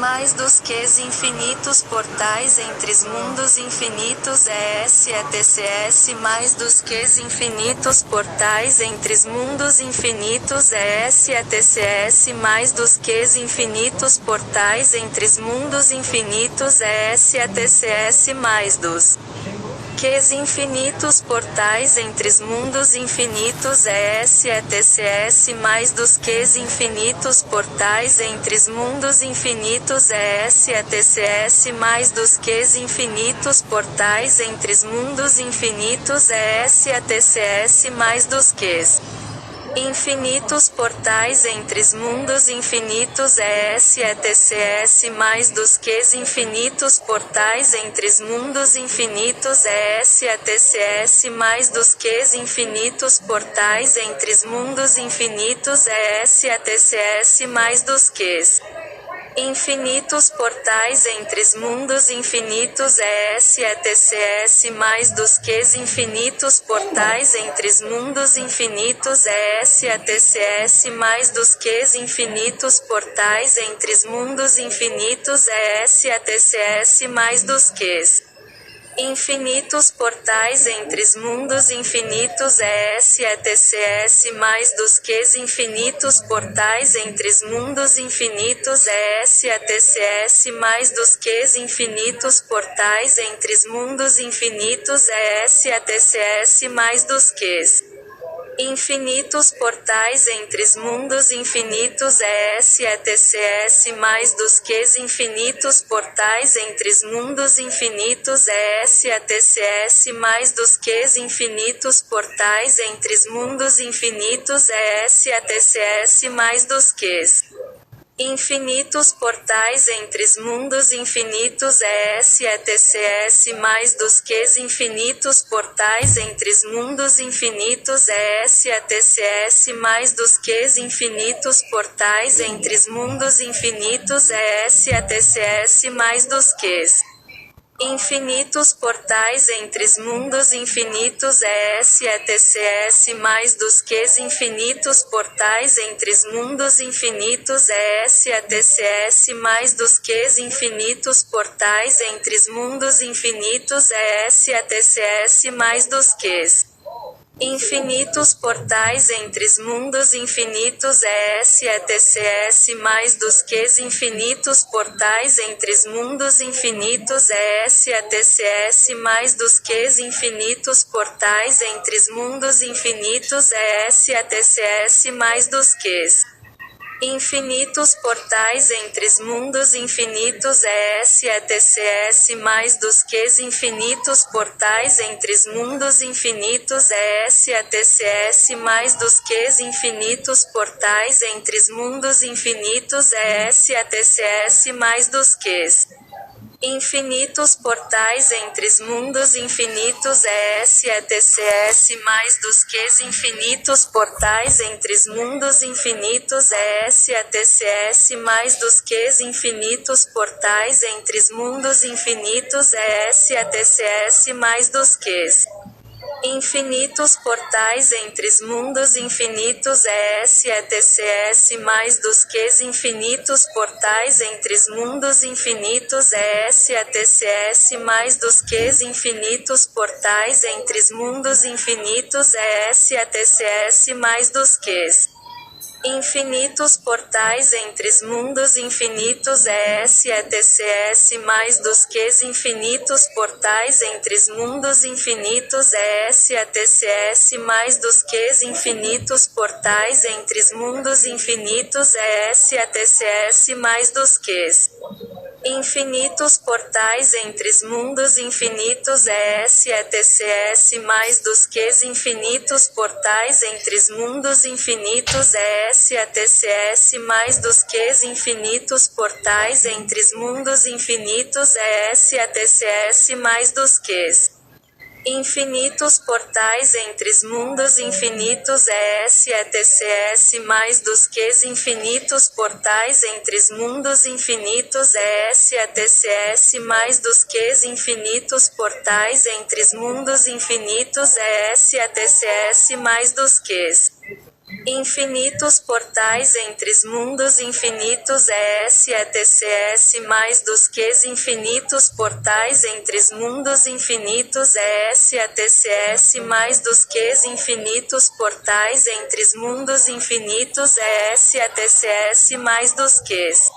mais dos ques infinitos portais entre mundos infinitos ES mais dos ques infinitos portais entre mundos infinitos ES mais dos ques infinitos portais entre mundos infinitos ES mais dos ques infinitos portais entre mundos infinitos ES mais dos ques infinitos portais entre mundos infinitos ES mais dos ques infinitos portais entre mundos infinitos ES mais dos ques infinitos portais entre mundos infinitos ES mais dos ques infinitos portais entre mundos infinitos ES mais dos ques infinitos portais entre mundos infinitos ES mais dos ques infinitos portais entre mundos infinitos ES mais dos ques infinitos portais entre mundos infinitos ES mais dos ques infinitos portais entre mundos infinitos ES mais dos ques infinitos portais entre mundos infinitos ES mais dos ques infinitos portais entre mundos infinitos ES mais dos ques infinitos portais entre mundos infinitos ES mais dos ques infinitos portais entre mundos infinitos ES mais dos ques infinitos portais entre mundos infinitos ES mais dos ques infinitos portais entre mundos infinitos ES mais dos ques infinitos portais entre mundos infinitos ES mais dos ques infinitos portais entre mundos infinitos ES mais dos ques infinitos portais entre mundos infinitos ES mais dos ques infinitos portais entre mundos infinitos ES mais dos ques infinitos portais entre mundos infinitos ES mais dos ques infinitos portais entre mundos infinitos ES mais dos ques infinitos portais entre mundos infinitos ES mais dos ques infinitos portais entre mundos infinitos ES mais dos ques infinitos portais entre mundos infinitos ES mais dos ques infinitos portais entre mundos infinitos ES mais dos ques infinitos portais entre mundos infinitos ES mais dos ques infinitos portais entre mundos infinitos ES mais dos ques infinitos portais entre mundos infinitos ES mais dos ques infinitos portais entre mundos infinitos ES mais dos ques infinitos portais entre mundos infinitos ES mais dos ques infinitos portais entre mundos infinitos ES mais dos ques infinitos portais entre mundos infinitos ES mais dos ques infinitos portais entre mundos infinitos ES mais dos ques infinitos portais entre mundos infinitos ES mais dos ques infinitos portais entre mundos infinitos ES mais dos ques infinitos portais entre mundos infinitos ES mais dos ques infinitos portais entre mundos infinitos ES mais dos ques infinitos portais entre mundos infinitos ES mais dos ques infinitos portais entre mundos infinitos ES mais dos ques infinitos portais entre mundos infinitos ES mais dos ques infinitos portais entre mundos infinitos ES mais dos ques infinitos portais entre mundos infinitos ES mais dos ques Infinitos portais entre mundos infinitos ES/ETCS mais dos Qs infinitos portais entre mundos infinitos ES/ETCS mais dos Qs infinitos portais entre mundos infinitos ES/ETCS mais dos Qs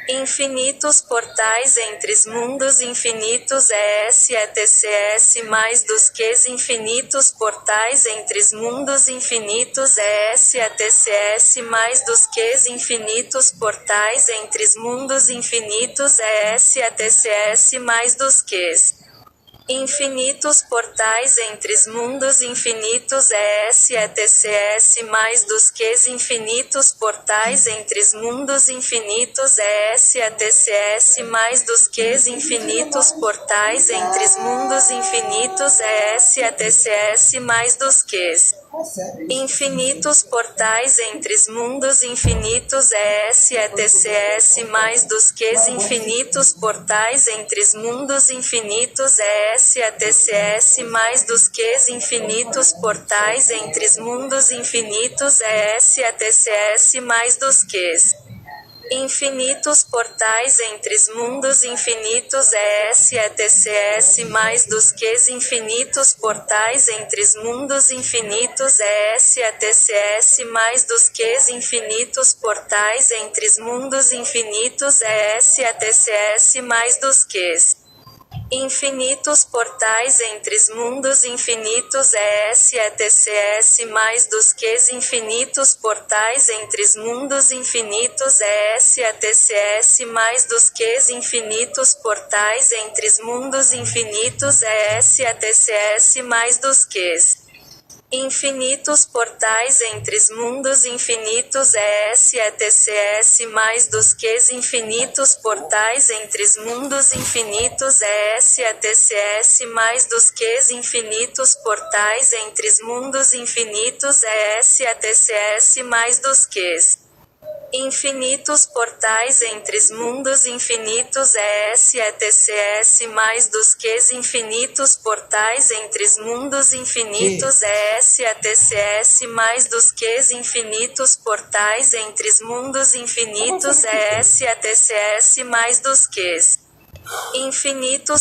infinitos portais entre mundos infinitos ES/ETCS mais dos Qs infinitos portais entre mundos infinitos ES/ETCS mais dos Qs infinitos portais entre mundos infinitos ES/ETCS mais dos Qs infinitos portais entre mundos infinitos ES/ETCS mais dos Qs infinitos portais entre mundos infinitos ES/ETCS mais dos Qs infinitos portais entre mundos infinitos ES/ETCS mais dos Qs infinitos portais entre mundos infinitos ES/ETCS mais dos Qs infinitos portais entre mundos infinitos ES/ETCS mais dos Qs infinitos portais entre mundos infinitos ES/ETCS mais dos Qs infinitos portais entre mundos infinitos ES/ETCS mais dos Qs infinitos portais entre mundos infinitos ES/ETCS mais dos Qs infinitos portais entre mundos infinitos ES/ETCS mais dos Qs infinitos portais entre mundos infinitos ES/ETCS mais dos Qs infinitos portais entre mundos infinitos ES/ETCS mais dos Qs infinitos portais entre mundos infinitos ES/ETCS mais dos Qs infinitos portais entre mundos infinitos ES/ETCS mais dos Qs infinitos portais entre mundos infinitos ES/ETCS mais dos Qs infinitos portais entre mundos infinitos ES/ETCS mais dos Qs infinitos portais entre mundos infinitos ES/ETCS mais dos Qs infinitos portais entre mundos infinitos ES/ETCS mais dos Qs infinitos portais entre mundos infinitos ES/ETCS mais dos Qs infinitos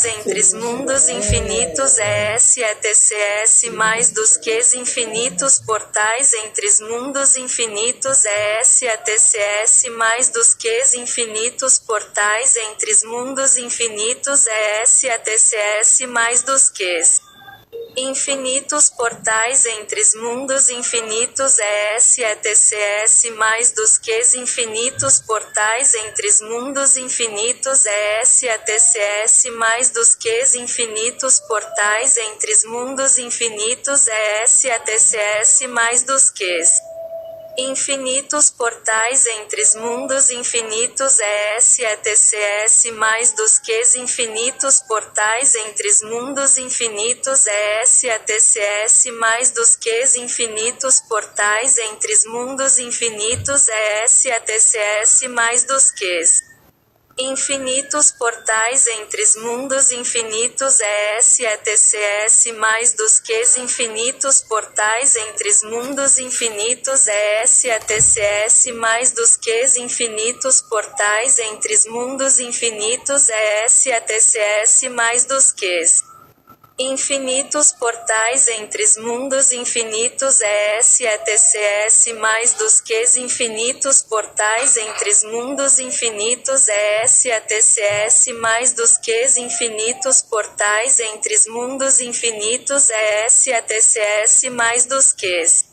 portais entre mundos infinitos ES/ETCS mais dos Qs infinitos portais entre mundos infinitos ES/ETCS mais dos Qs infinitos portais entre mundos infinitos ES/ETCS mais dos Qs infinitos portais entre mundos infinitos ES/ETCS mais dos Qs infinitos portais entre mundos infinitos ES/ETCS mais dos Qs infinitos portais entre mundos infinitos ES/ETCS mais dos Qs infinitos portais entre mundos infinitos ES/ETCS mais dos Qs infinitos portais entre mundos infinitos ES/ETCS mais dos Qs infinitos portais entre mundos infinitos ES/ETCS mais dos Qs infinitos portais entre mundos infinitos ES/ETCS mais dos Qs infinitos portais entre mundos infinitos ES/ETCS mais dos Qs infinitos portais entre mundos infinitos ES/ETCS mais dos Qs infinitos portais entre mundos infinitos ES/ETCS mais dos Qs infinitos portais entre mundos infinitos ES/ETCS mais dos Qs infinitos portais entre mundos infinitos ES/ETCS mais dos Qs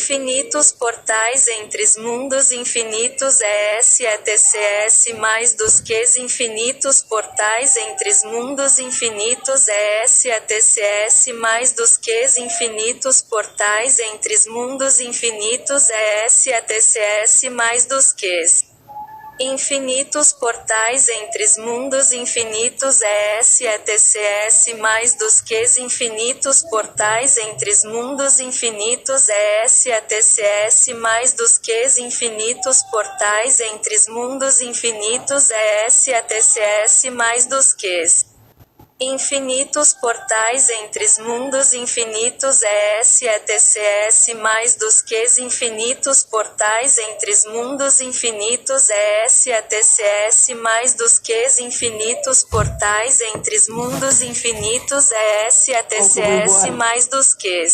infinitos portais entre mundos infinitos ES/ETCS mais dos Qs infinitos portais entre mundos infinitos ES/ETCS mais dos Qs infinitos portais entre mundos infinitos ES/ETCS mais dos Qs infinitos portais entre mundos infinitos ES/ETCS mais dos Qs infinitos portais entre mundos infinitos ES/ETCS mais dos Qs infinitos portais entre mundos infinitos ES/ETCS mais dos Qs Infinitos portais entre mundos infinitos ESETCS mais dos que infinitos portais entre mundos infinitos ESETCS mais dos que infinitos portais entre mundos infinitos ESETCS mais dos que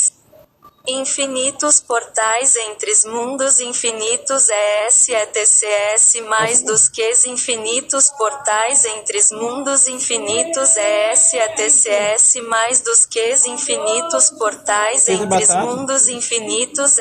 infinitos portais entre mundos infinitos ESETCS mais dos que infinitos portais entre mundos infinitos ESETCS mais dos que infinitos portais entre mundos infinitos